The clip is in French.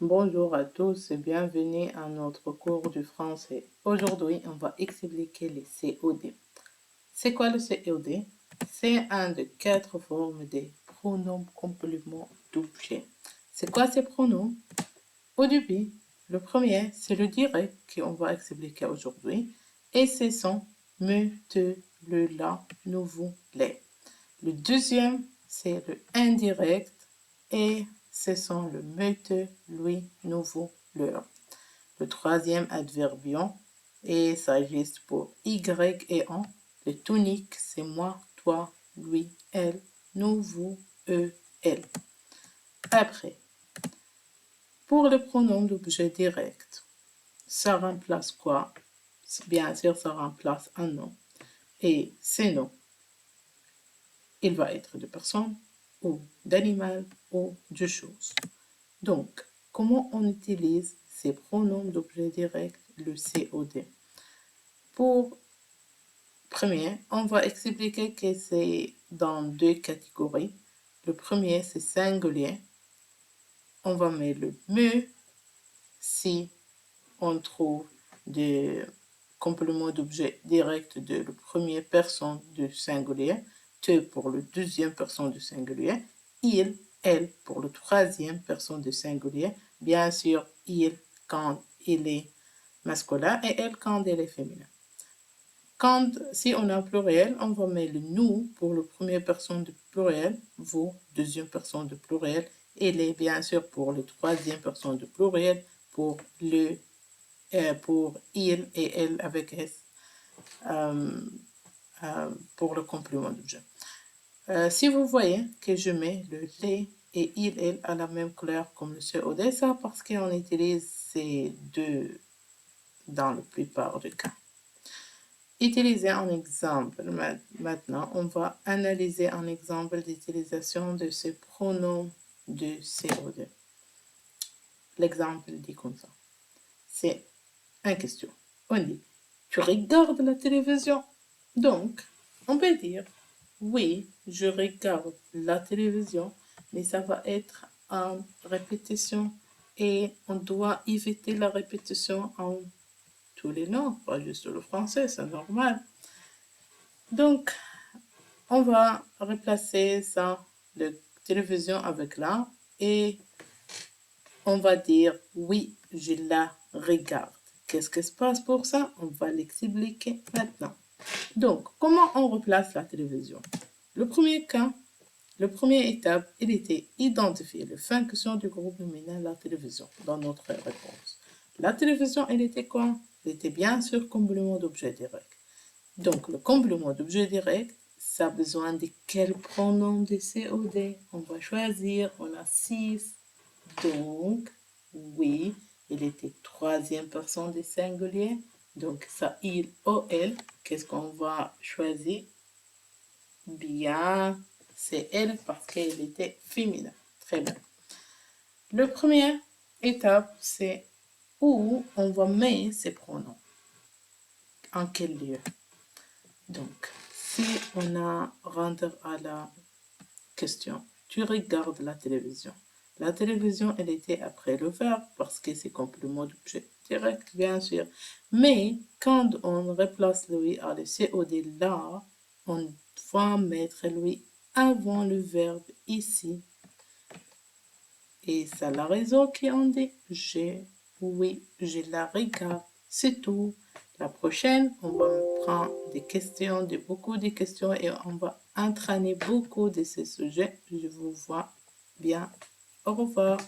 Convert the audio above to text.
Bonjour à tous et bienvenue à notre cours du français. Aujourd'hui, on va expliquer les COD. C'est quoi le COD? C'est un de 4 formes des pronoms compléments d'objet. C'est quoi ces pronoms? Au début, le premier, c'est le direct qu'on va expliquer aujourd'hui et c'est son me, te, le, la, nous, vous, les. Le deuxième, c'est le indirect et ce sont le me, te, lui, nous, vous, leur. Le troisième adverbion et ça juste pour y et on. Le tonique, c'est moi, toi, lui, elle, nous, vous, eux, elle. Après, pour le pronom d'objet direct, ça remplace quoi? Bien sûr, ça remplace un nom. Et ces noms, il va être de personne ou d'animal ou de chose. Donc, comment on utilise ces pronoms d'objet direct, le COD? Pour premier, on va expliquer que c'est dans deux catégories. Le premier, c'est singulier. On va mettre le me si on trouve des compléments d'objet direct de la première personne du singulier, te pour le deuxième personne du singulier, il, elle pour le troisième personne du singulier, bien sûr, il quand il est masculin et elle quand elle est féminin. Quand, si on a un pluriel, on va mettre le nous pour la première personne du pluriel, vous, deuxième personne du pluriel, et les, bien sûr, pour la troisième personne du pluriel, pour le pour il et elle avec S pour le complément d'objet. Si vous voyez que je mets le les et il, elle à la même couleur comme le COD, ça parce qu'on utilise ces deux dans la plupart des cas. Utiliser un exemple. Maintenant, on va analyser un exemple d'utilisation de ces pronoms de COD. L'exemple dit comme ça. C'est une question. On dit, tu regardes la télévision? Donc, on peut dire, oui, je regarde la télévision, mais ça va être en répétition et on doit éviter la répétition en tous les langues, pas juste le français, c'est normal. Donc, on va remplacer ça, la télévision avec là, et on va dire, oui, je la regarde. Qu'est-ce qui se passe pour ça? On va l'expliquer maintenant. Donc, comment on remplace la télévision? Le premier cas, la première étape, il était identifier les fonctions du groupe nominal la télévision dans notre réponse. La télévision, elle était quoi? Elle était bien sûr complément d'objet direct. Donc, le complément d'objet direct, ça a besoin de quel pronom de COD? On va choisir, on a 6. Donc, oui, il était troisième personne du singulier. Donc, ça, il, ou elle, qu'est-ce qu'on va choisir? Bien, c'est elle parce qu'elle était féminin. Très bien. La première étape, c'est où on va mettre ces pronoms. En quel lieu? Donc, si on a rentre à la question, tu regardes la télévision. La télévision, elle était après le verbe parce que c'est complément d'objet direct, bien sûr. Mais quand on remplace lui à le COD là, on va mettre lui avant le verbe ici. Et c'est la raison qui en dit oui, je la regarde. C'est tout. La prochaine, on va prendre des questions, beaucoup de questions et on va entraîner beaucoup de ces sujets. Je vous vois bien. Au revoir.